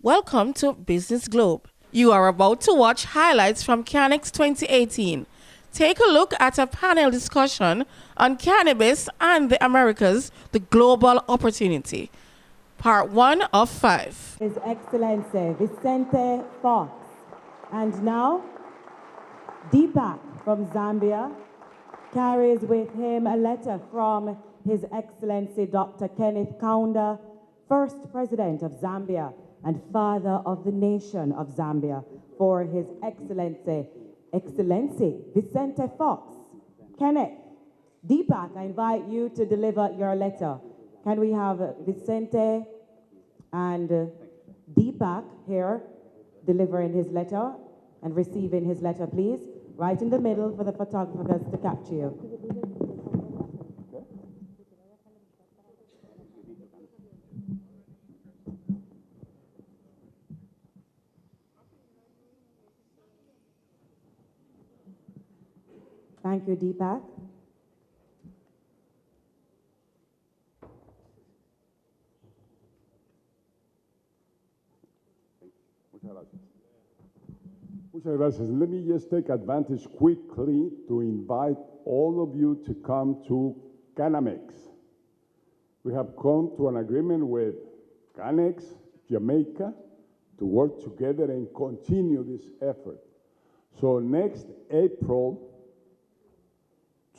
Welcome to Business Globe. You are about to watch highlights from Canex 2018. Take a look at a panel discussion on cannabis and the Americas, the global opportunity. Part 1 of 5. His Excellency Vicente Fox. And now, Deepak from Zambia carries with him a letter from His Excellency Dr. Kenneth Kaunda, first President of Zambia and Father of the Nation of Zambia, for His Excellency Vicente Fox. Kenneth, Deepak, I invite you to deliver your letter. Can we have Vicente and Deepak here delivering his letter and receiving his letter, please? Right in the middle for the photographers to capture you. Thank you, Deepak. Muchas gracias. Let me just take advantage quickly to invite all of you to come to Canex. We have come to an agreement with Canex, Jamaica, to work together and continue this effort. So next April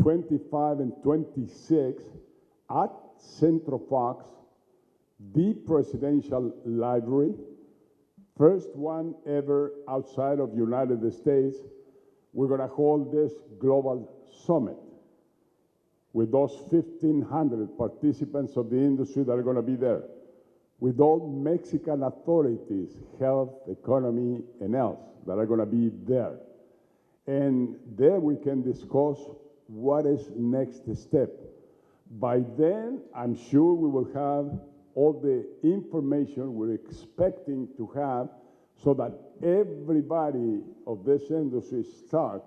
25 and 26 at Centro Fox, the Presidential Library, first one ever outside of the United States, we're going to hold this global summit with those 1,500 participants of the industry that are going to be there, with all Mexican authorities, health, economy, and else that are going to be there. And there we can discuss what is next step. By then, I'm sure we will have all the information we're expecting to have so that everybody of this industry start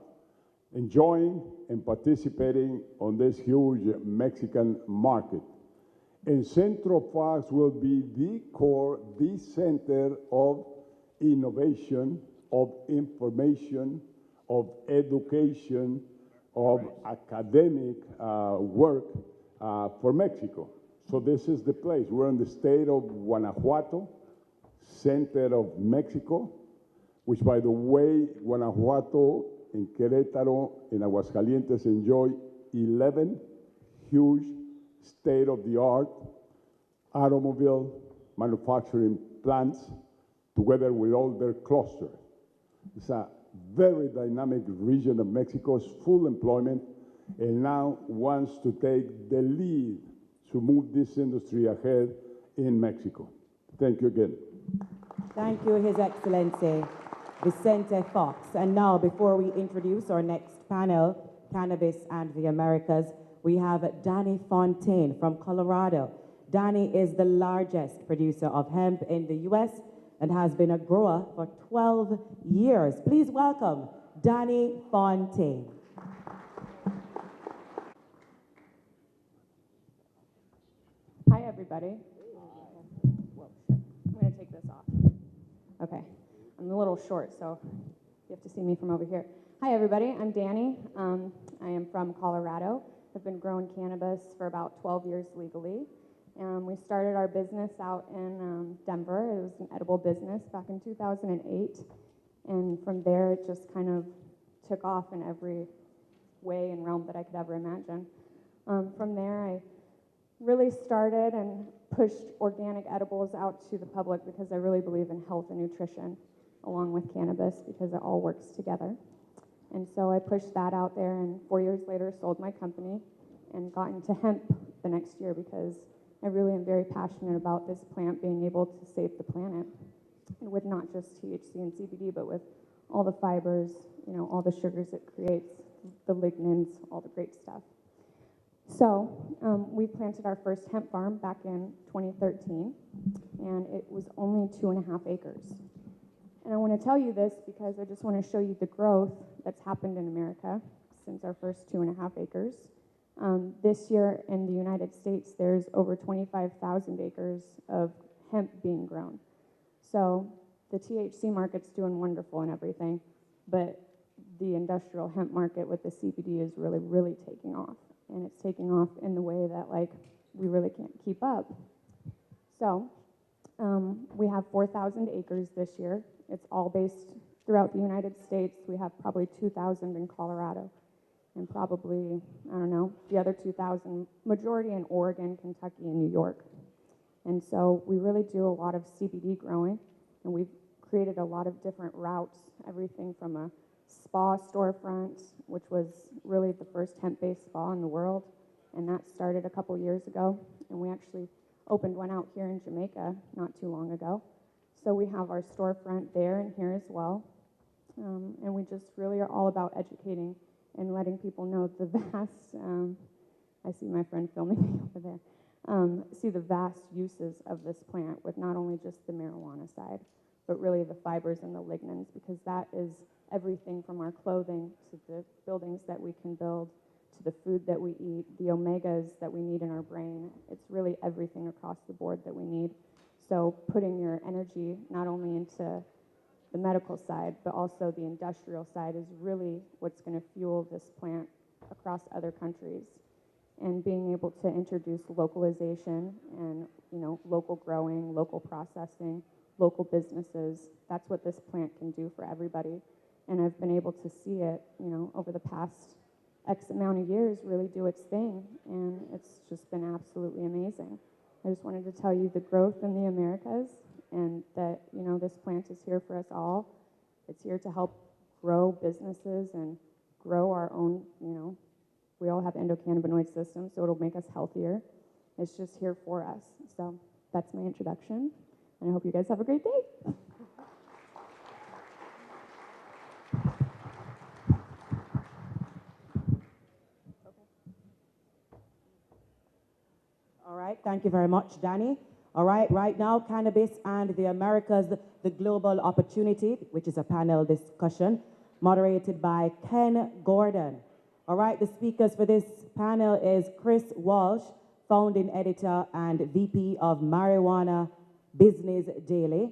enjoying and participating on this huge Mexican market. And Centro Fox will be the core, the center of innovation, of information, of education, of academic work for Mexico. So this is the place. We're in the state of Guanajuato, center of Mexico, which, by the way, Guanajuato and Querétaro and Aguascalientes enjoy 11 huge state-of-the-art automobile manufacturing plants together with all their clusters. It's a very dynamic region of Mexico, is full employment, and now wants to take the lead to move this industry ahead in Mexico. Thank you again. Thank you, His Excellency Vicente Fox. And now, before we introduce our next panel, Cannabis and the Americas, we have Danny Fontaine from Colorado. Danny is the largest producer of hemp in the U.S. and has been a grower for 12 years. Please welcome Danny Fontaine. Hi, everybody. Whoa, shit. I'm going to take this off. Okay. I'm a little short, so you have to see me from over here. Hi, everybody. I'm Danny. I am from Colorado. I've been growing cannabis for about 12 years legally. We started our business out in Denver. It was an edible business back in 2008. And from there, it just kind of took off in every way and realm that I could ever imagine. From there, I really started and pushed organic edibles out to the public because I really believe in health and nutrition along with cannabis because it all works together. And so I pushed that out there, and 4 years later sold my company and got into hemp the next year because I really am very passionate about this plant being able to save the planet, and with not just THC and CBD, but with all the fibers, you know, all the sugars it creates, the lignans, all the great stuff. So we planted our first hemp farm back in 2013, and it was only 2.5 acres. And I want to tell you this because I just want to show you the growth that's happened in America since our first 2.5 acres. This year in the United States, there's over 25,000 acres of hemp being grown. So the THC market's doing wonderful and everything, but the industrial hemp market with the CBD is really, really taking off. And it's taking off in the way that, like, we really can't keep up. So we have 4,000 acres this year. It's all based throughout the United States. We have probably 2,000 in Colorado and probably, I don't know, the other 2,000, majority in Oregon, Kentucky, and New York. And so we really do a lot of CBD growing, and we've created a lot of different routes, everything from a spa storefront, which was really the first hemp-based spa in the world, and that started a couple years ago, and we actually opened one out here in Jamaica not too long ago. So we have our storefront there and here as well, and we just really are all about educating and letting people know the vast, I see my friend filming me over there, see the vast uses of this plant with not only just the marijuana side, but really the fibers and the lignans, because that is everything from our clothing to the buildings that we can build, to the food that we eat, the omegas that we need in our brain. It's really everything across the board that we need. So putting your energy not only into the medical side, but also the industrial side is really what's going to fuel this plant across other countries. And being able to introduce localization and, you know, local growing, local processing, local businesses, that's what this plant can do for everybody. And I've been able to see it, you know, over the past X amount of years really do its thing, and it's just been absolutely amazing. I just wanted to tell you the growth in the Americas, and that, you know, this plant is here for us all. It's here to help grow businesses and grow our own, you know, we all have endocannabinoid systems, so it'll make us healthier. It's just here for us. So that's my introduction, and I hope you guys have a great day. All right, thank you very much, Danny. All right, right now, Cannabis and the Americas, the Global Opportunity, which is a panel discussion, moderated by Ken Gordon. All right, the speakers for this panel is Chris Walsh, founding editor and VP of Marijuana Business Daily.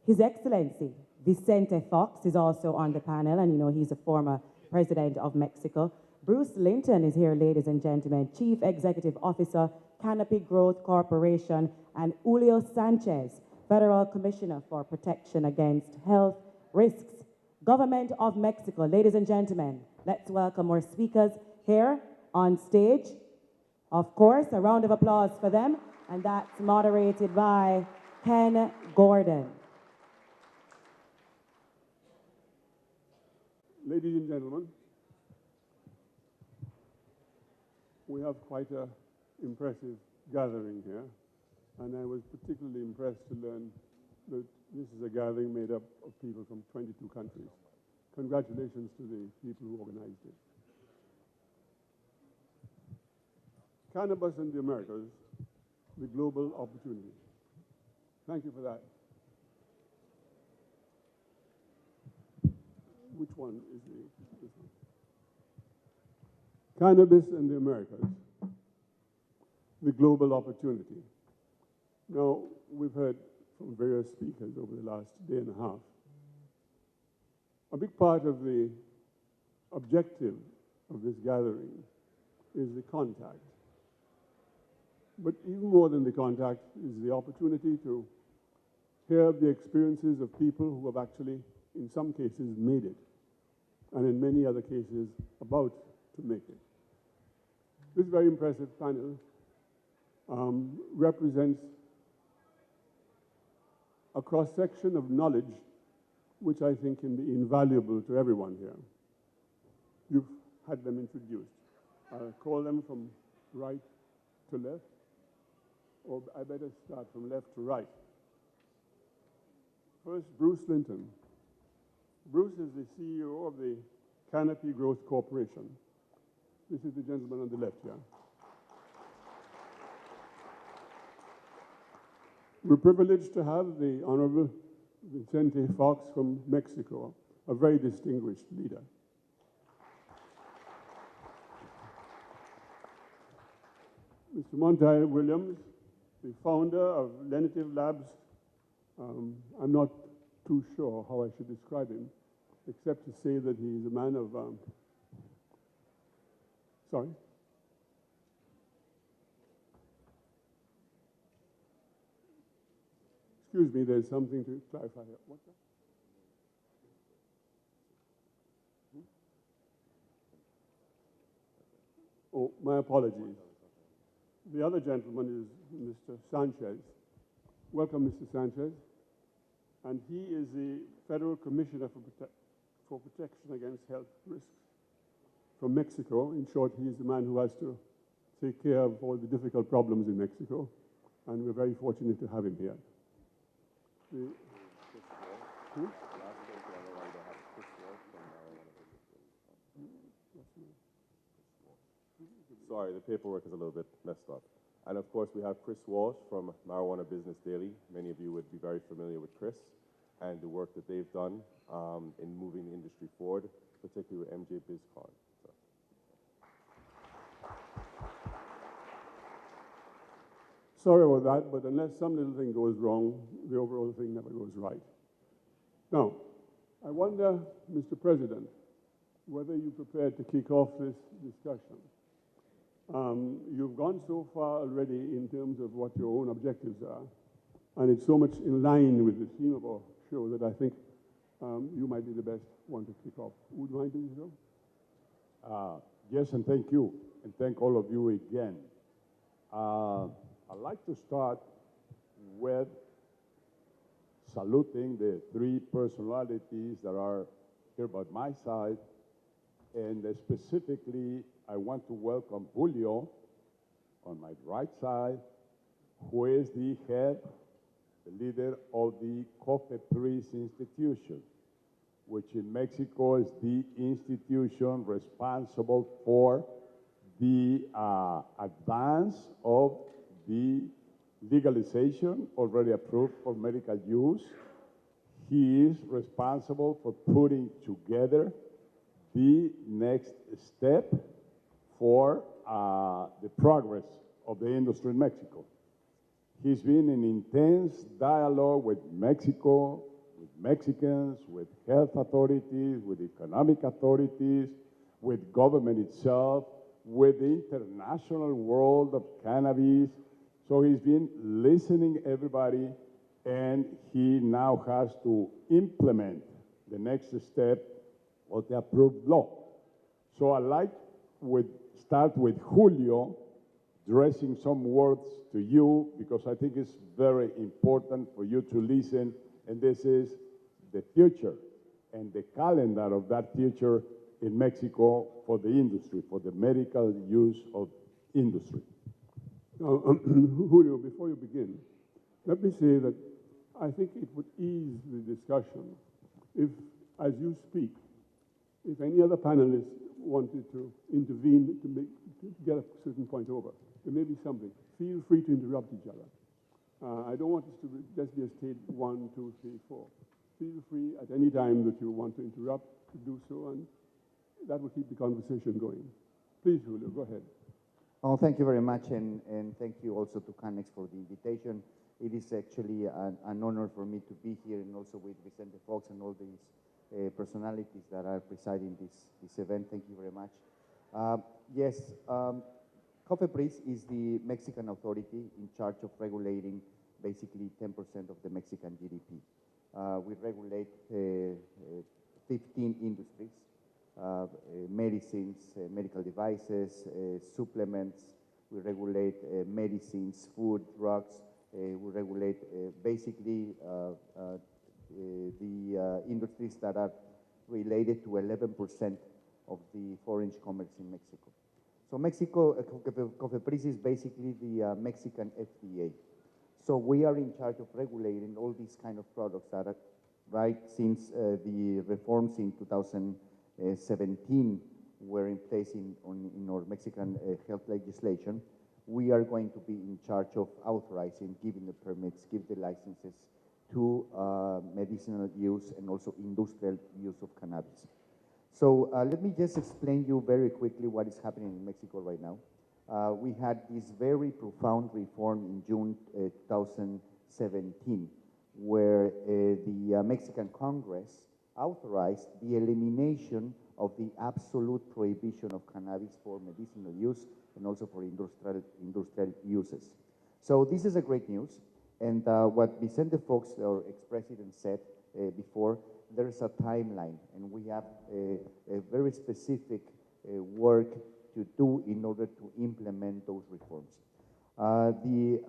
His Excellency, Vicente Fox, is also on the panel, and you know he's a former president of Mexico. Bruce Linton is here, ladies and gentlemen, Chief Executive Officer, Canopy Growth Corporation, and Julio Sanchez, Federal Commissioner for Protection Against Health Risks, Government of Mexico. Ladies and gentlemen, let's welcome our speakers here on stage. Of course, a round of applause for them, and that's moderated by Ken Gordon. Ladies and gentlemen, we have quite an impressive gathering here, and I was particularly impressed to learn that this is a gathering made up of people from 22 countries. Congratulations to the people who organized it. Cannabis in the Americas, the global opportunity. Thank you for that. Which one is this one? Cannabis in the Americas, the global opportunity. Now, we've heard from various speakers over the last day and a half. A big part of the objective of this gathering is the contact. But even more than the contact is the opportunity to hear the experiences of people who have actually, in some cases, made it, and in many other cases, about to make it. This very impressive panel represents a cross-section of knowledge which I think can be invaluable to everyone here. You've had them introduced. I'll call them from right to left, or I better start from left to right. First, Bruce Linton. Bruce is the CEO of the Canopy Growth Corporation. This is the gentleman on the left here. We're privileged to have the Honorable Vicente Fox from Mexico, a very distinguished leader. Mr. Monty Williams, the founder of Lenitive Labs I'm not too sure how I should describe him, except to say that he's a man of, sorry? Excuse me, there's something to clarify here. What's that? Oh, my apologies. The other gentleman is Mr. Sanchez. Welcome, Mr. Sanchez. And he is the Federal Commissioner for Protection Against Health Risks from Mexico. In short, he is the man who has to take care of all the difficult problems in Mexico. And we're very fortunate to have him here. Sorry, the paperwork is a little bit messed up. And of course, we have Chris Walsh from Marijuana Business Daily. Many of you would be very familiar with Chris and the work that they've done in moving the industry forward, particularly with MJ BizCon. So. Sorry about that, but unless some little thing goes wrong, the overall thing never goes right. Now, I wonder, Mr. President, whether you're prepared to kick off this discussion. You've gone so far already in terms of what your own objectives are, and it's so much in line with the theme of our show that I think you might be the best one to kick off. Would you mind doing so? Yes, and thank you, and thank all of you again. I'd like to start with saluting the three personalities that are here by my side, and specifically, I want to welcome Julio on my right side, who is the head, the leader of the COFEPRIS institution, which in Mexico is the institution responsible for the advance of the legalization already approved for medical use. He is responsible for putting together the next step for the progress of the industry in Mexico. He's been in intense dialogue with Mexico, with Mexicans, with health authorities, with economic authorities, with government itself, with the international world of cannabis. So he's been listening to everybody, and he now has to implement the next step of the approved law. So I'd like to start with Julio, addressing some words to you, because I think it's very important for you to listen, and this is the future and the calendar of that future in Mexico for the industry, for the medical use of industry. Now, Julio, before you begin, let me say that I think it would ease the discussion if, as you speak, if any other panelists wanted to intervene to get a certain point over. There may be something. Feel free to interrupt each other. I don't want this to just be a state 1, 2, 3, 4. Feel free at any time that you want to interrupt to do so, and that will keep the conversation going. Please, Julio, go ahead. Oh, thank you very much, and thank you also to Canex for the invitation. It is actually an honor for me to be here, and also with Vicente Fox and all these personalities that are presiding this event. Thank you very much. Yes, COFEPRIS is the Mexican authority in charge of regulating basically 10% of the Mexican GDP. We regulate 15 industries, medicines, medical devices, supplements. We regulate medicines, food, drugs. We regulate basically the industries that are related to 11% of the foreign commerce in Mexico. So Mexico, COFEPRIS is basically the Mexican FDA. So we are in charge of regulating all these kind of products that are, right, since the reforms in 2017 were in place in our Mexican health legislation. We are going to be in charge of authorizing, giving the permits, give the licenses to medicinal use and also industrial use of cannabis. So let me just explain you very quickly what is happening in Mexico right now. We had this very profound reform in June 2017 where the Mexican Congress authorized the elimination of the absolute prohibition of cannabis for medicinal use and also for industrial uses. So this is a great news. And what Vicente Fox, our ex-president, said before, there's a timeline, and we have a very specific work to do in order to implement those reforms. The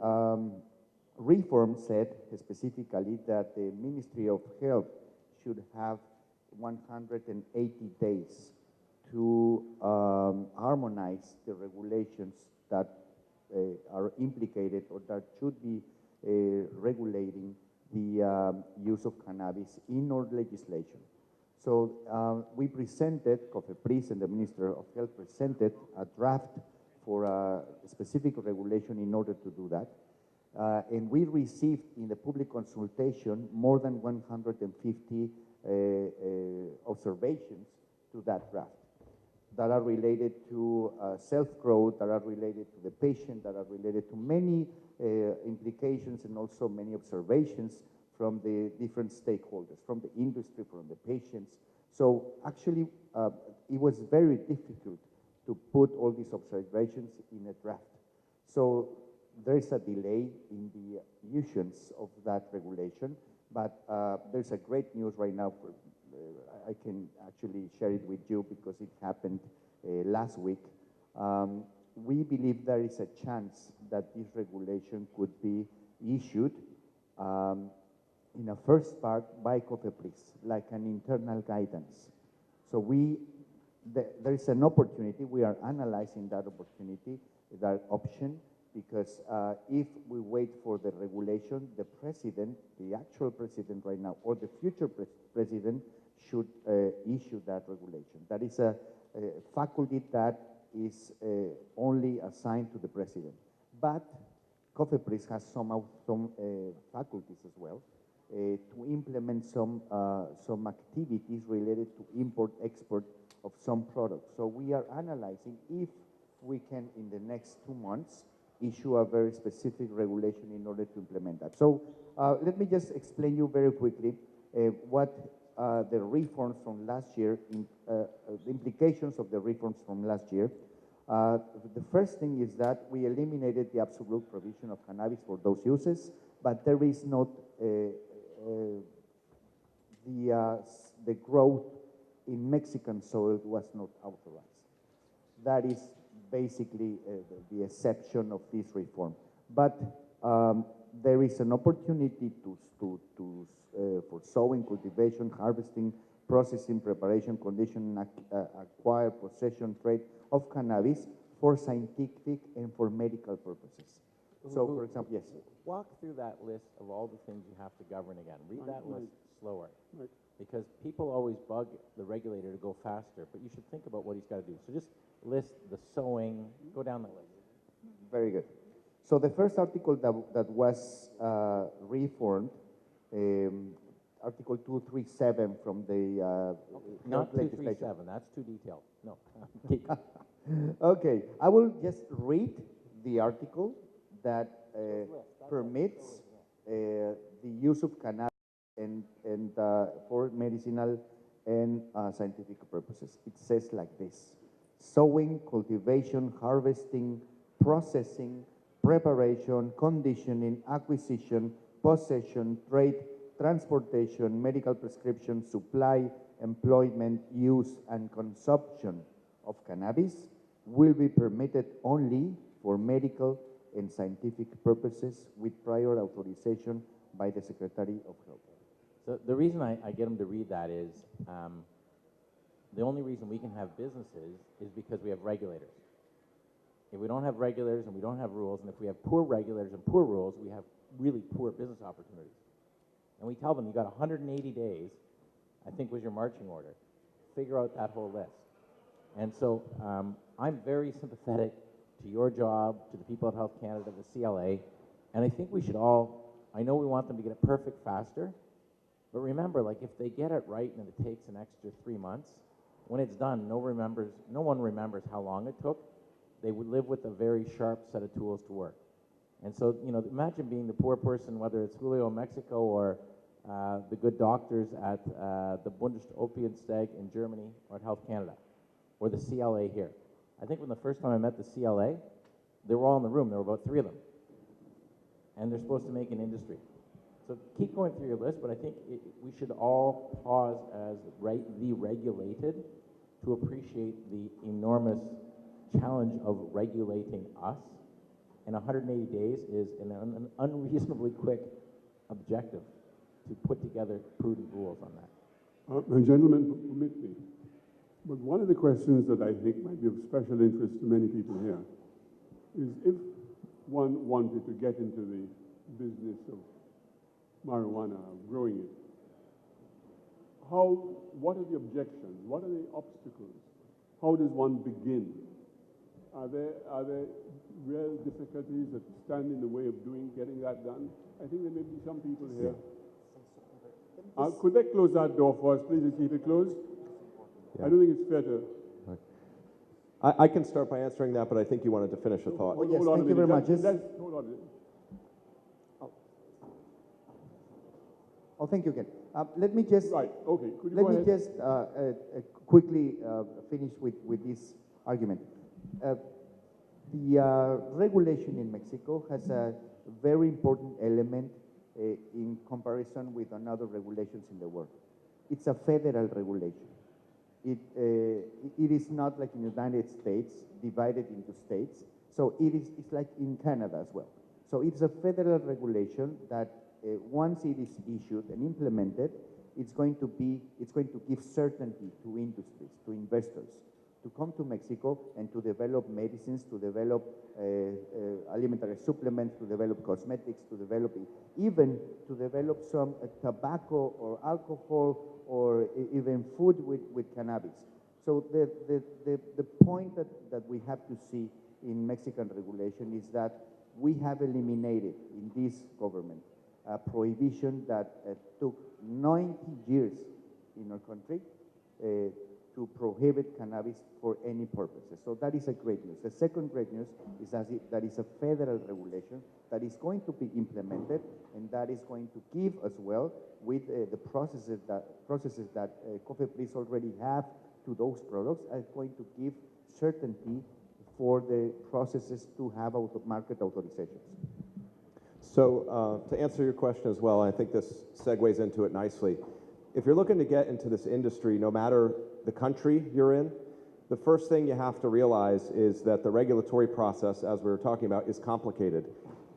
reform said specifically that the Ministry of Health should have 180 days to harmonize the regulations that are implicated or that should be regulating the use of cannabis in our legislation. So we presented, COFEPRIS and the Minister of Health presented a draft for a specific regulation in order to do that. And we received in the public consultation more than 150 observations to that draft that are related to self-growth, that are related to the patient, that are related to many implications and also many observations from the different stakeholders, from the industry, from the patients. So actually, it was very difficult to put all these observations in a draft. So there is a delay in the issuance of that regulation, but there's a great news right now. I can actually share it with you because it happened last week. We believe there is a chance that this regulation could be issued in a first part by COFEPRIS, like an internal guidance. So there is an opportunity, we are analyzing that opportunity, that option, because if we wait for the regulation, the president, the actual president right now, or the future president should issue that regulation. That is a faculty that is only assigned to the president. But COFEPRIS has some faculties as well to implement some activities related to import-export of some products. So we are analyzing if we can, in the next 2 months, issue a very specific regulation in order to implement that. So let me just explain you very quickly what the reforms from last year, the implications of the reforms from last year. The first thing is that we eliminated the absolute prohibition of cannabis for those uses, but there is not the growth in Mexican soil was not authorized. That is basically the exception of this reform. But there is an opportunity for sowing, cultivation, harvesting, processing, preparation, conditioning, acquire, possession, trade of cannabis for scientific and for medical purposes. So, for example, yes. Walk through that list of all the things you have to govern again. Read that list slower. Because people always bug the regulator to go faster, but you should think about what he's got to do. So just list the sowing, go down the list. Very good. So the first article that was reformed, Article 237 from the Not 237, that's too detailed. No. Okay, I will just read the article that permits the use of cannabis and for medicinal and scientific purposes. It says like this: sowing, cultivation, harvesting, processing, preparation, conditioning, acquisition, possession, trade, transportation, medical prescription, supply, employment, use, and consumption of cannabis will be permitted only for medical and scientific purposes with prior authorization by the Secretary of Health. So the reason I get them to read that is the only reason we can have businesses is because we have regulators. If we don't have regulators and we don't have rules, and if we have poor regulators and poor rules, we have really poor business opportunities. And we tell them, you got 180 days, I think was your marching order, figure out that whole list. And so I'm very sympathetic to your job, to the people at Health Canada, the CLA, and I think we should all, I know we want them to get it perfect faster, but remember, like if they get it right and it takes an extra 3 months, when it's done, no one remembers how long it took. They would live with a very sharp set of tools to work. And so, you know, imagine being the poor person, whether it's Julio in Mexico or the good doctors at the Bundesopienstag in Germany or at Health Canada or the CLA here. I think when the first time I met the CLA, they were all in the room. There were about 3 of them. And they're supposed to make an industry. So keep going through your list, but I think we should all pause as the regulated to appreciate the enormous challenge of regulating us. And 180 days is an unreasonably quick objective to put together prudent rules on that. Gentlemen, permit me. But one of the questions that I think might be of special interest to many people here is if one wanted to get into the business of marijuana, growing it, what are the objections? What are the obstacles? How does one begin? Are there real difficulties that stand in the way of getting that done? I think there may be some people here. Could they close that door for us, please, and keep it closed? Yeah. I don't think it's fair to... I can start by answering that, but I think you wanted to finish a thought. Oh, yes, Hold on thank a you very minute. much. Hold on a minute. Oh, thank you again. Let me just Right, okay. Could you let go me ahead? just quickly finish with this argument. The regulation in Mexico has a very important element in comparison with other regulations in the world. It's a federal regulation. It is not like in the United States, divided into states. So it's like in Canada as well. So it's a federal regulation that once it is issued and implemented, it's going to give certainty to industries, to investors, to come to Mexico and to develop medicines, to develop alimentary supplements, to develop cosmetics, even to develop some tobacco or alcohol or even food with cannabis. So the point that we have to see in Mexican regulation is that we have eliminated in this government a prohibition that took 90 years in our country to prohibit cannabis for any purposes. So that is a great news. The second great news is that is a federal regulation that is going to be implemented and that is going to give as well with the processes that COFEPRIS already have to those products are going to give certainty for the processes to have market authorizations. So to answer your question as well, I think this segues into it nicely. If you're looking to get into this industry, no matter the country you're in, the first thing you have to realize is that the regulatory process, as we were talking about, is complicated.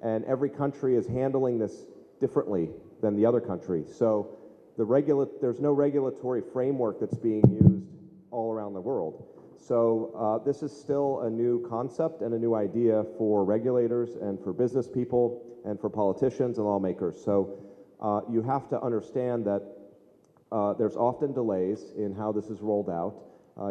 And every country is handling this differently than the other country. So there's no regulatory framework that's being used all around the world. So this is still a new concept and a new idea for regulators and for business people and for politicians and lawmakers. So you have to understand that there's often delays in how this is rolled out.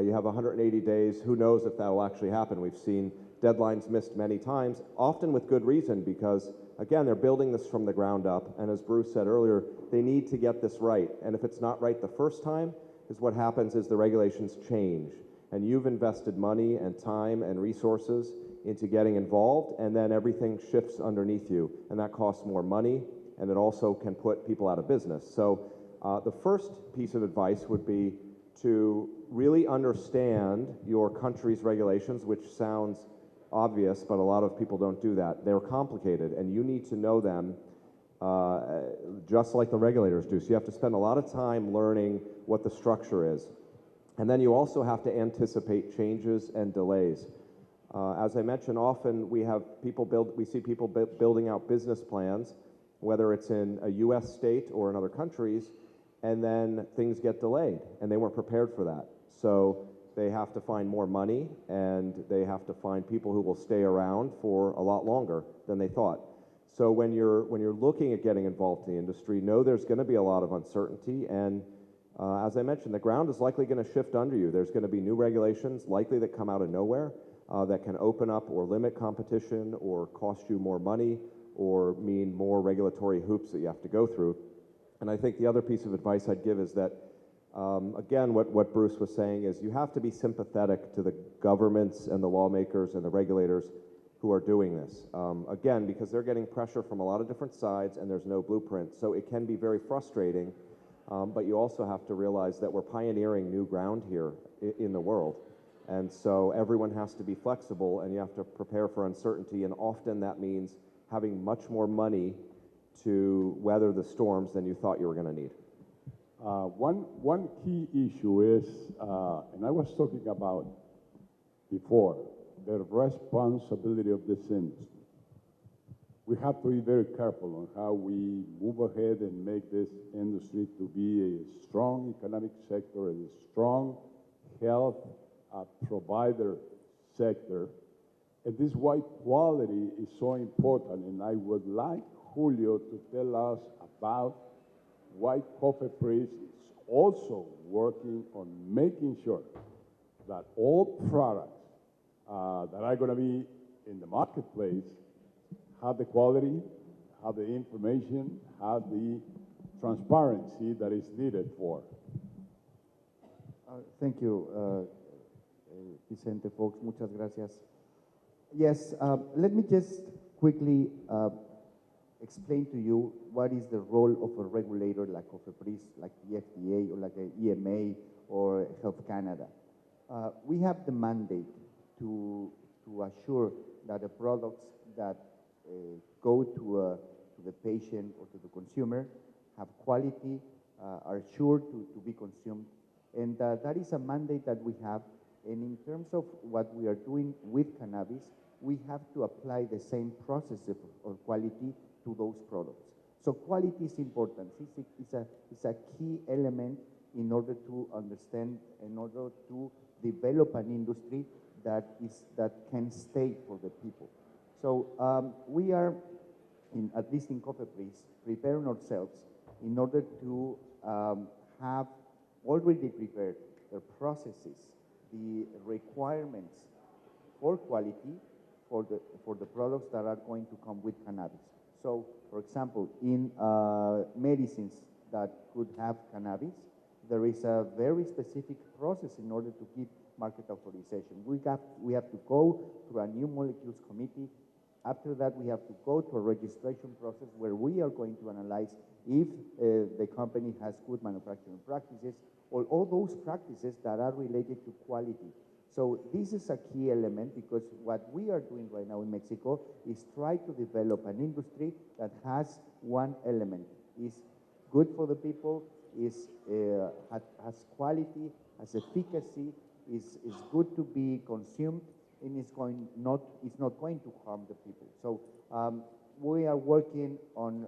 You have 180 days. Who knows if that will actually happen? We've seen deadlines missed many times, often with good reason, because, again, they're building this from the ground up. And as Bruce said earlier, they need to get this right. And if it's not right the first time, is what happens is the regulations change. And you've invested money and time and resources into getting involved, and then everything shifts underneath you. And that costs more money, and it also can put people out of business. So the first piece of advice would be to really understand your country's regulations, which sounds obvious, but a lot of people don't do that. They're complicated, and you need to know them just like the regulators do. So you have to spend a lot of time learning what the structure is. And then you also have to anticipate changes and delays. As I mentioned, often we see people building out business plans, whether it's in a US state or in other countries, and then things get delayed, and they weren't prepared for that. So they have to find more money, and they have to find people who will stay around for a lot longer than they thought. So when you're looking at getting involved in the industry, know there's going to be a lot of uncertainty, and as I mentioned, the ground is likely going to shift under you. There's going to be new regulations, likely that come out of nowhere, that can open up or limit competition or cost you more money or mean more regulatory hoops that you have to go through. And I think the other piece of advice I'd give is that, again, what Bruce was saying is you have to be sympathetic to the governments and the lawmakers and the regulators who are doing this. Again, because they're getting pressure from a lot of different sides and there's no blueprint. So it can be very frustrating, but you also have to realize that we're pioneering new ground here in the world. And so everyone has to be flexible and you have to prepare for uncertainty. And often that means having much more money to weather the storms than you thought you were going to need. One key issue is, and I was talking about before, the responsibility of this industry. We have to be very careful on how we move ahead and make this industry to be a strong economic sector, a strong health provider sector. And this is why quality is so important. And I would like Julio to tell us about why COFEPRIS is also working on making sure that all products that are going to be in the marketplace have the quality, have the information, have the transparency that is needed for. Thank you, Vicente Fox. Muchas gracias. Yes, let me just quickly explain to you what is the role of a regulator like COFEPRIS, like the FDA, or like the EMA, or Health Canada. We have the mandate to assure that the products that go to the patient or to the consumer have quality, are sure to be consumed. And that is a mandate that we have. And in terms of what we are doing with cannabis, we have to apply the same process of quality to those products. So quality is important. It's a key element in order to understand, in order to develop an industry that can stay for the people. So we are, at least in COFEPRIS, preparing ourselves in order to have already prepared the processes, the requirements for quality for the products that are going to come with cannabis. So, for example, in medicines that could have cannabis, there is a very specific process in order to give market authorization. We have to go through a new molecules committee. After that, we have to go to a registration process where we are going to analyze if the company has good manufacturing practices or all those practices that are related to quality. So this is a key element because what we are doing right now in Mexico is try to develop an industry that has one element, is good for the people, has quality, has efficacy, is good to be consumed, and it's not going to harm the people. So we are working on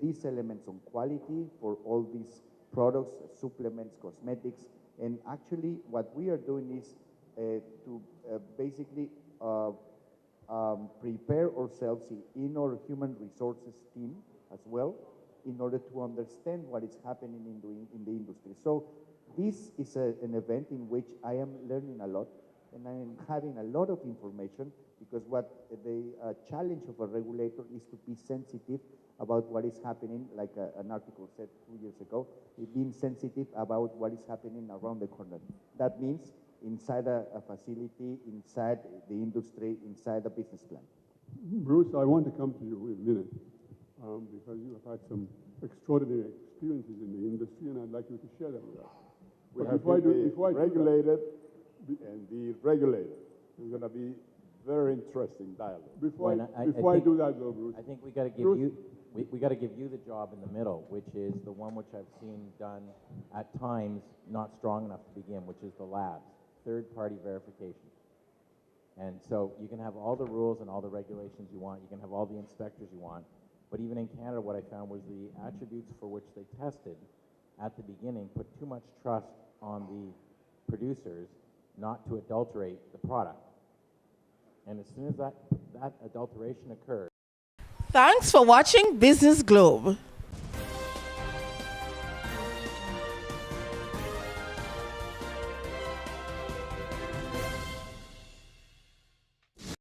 these elements on quality for all these products, supplements, cosmetics, and actually what we are doing is to basically prepare ourselves in our human resources team as well in order to understand what is happening in the industry. So this is an event in which I am learning a lot and I am having a lot of information because what the challenge of a regulator is to be sensitive about what is happening, like an article said 2 years ago, being sensitive about what is happening around the corner. That means inside a facility, inside the industry, inside a business plan. Bruce, I want to come to you in a minute because you have had some extraordinary experiences in the industry, and I'd like you to share them with us. We have to be regulated and be regulated. It's going to be very interesting dialogue. Before I do that, though, Bruce, I think we got to give you. We got to give you the job in the middle, which is the one which I've seen done at times not strong enough to begin, which is the labs, third-party verification. And so you can have all the rules and all the regulations you want, you can have all the inspectors you want, but even in Canada what I found was the attributes for which they tested at the beginning put too much trust on the producers not to adulterate the product. And as soon as that adulteration occurred. Thanks for watching Business Globe.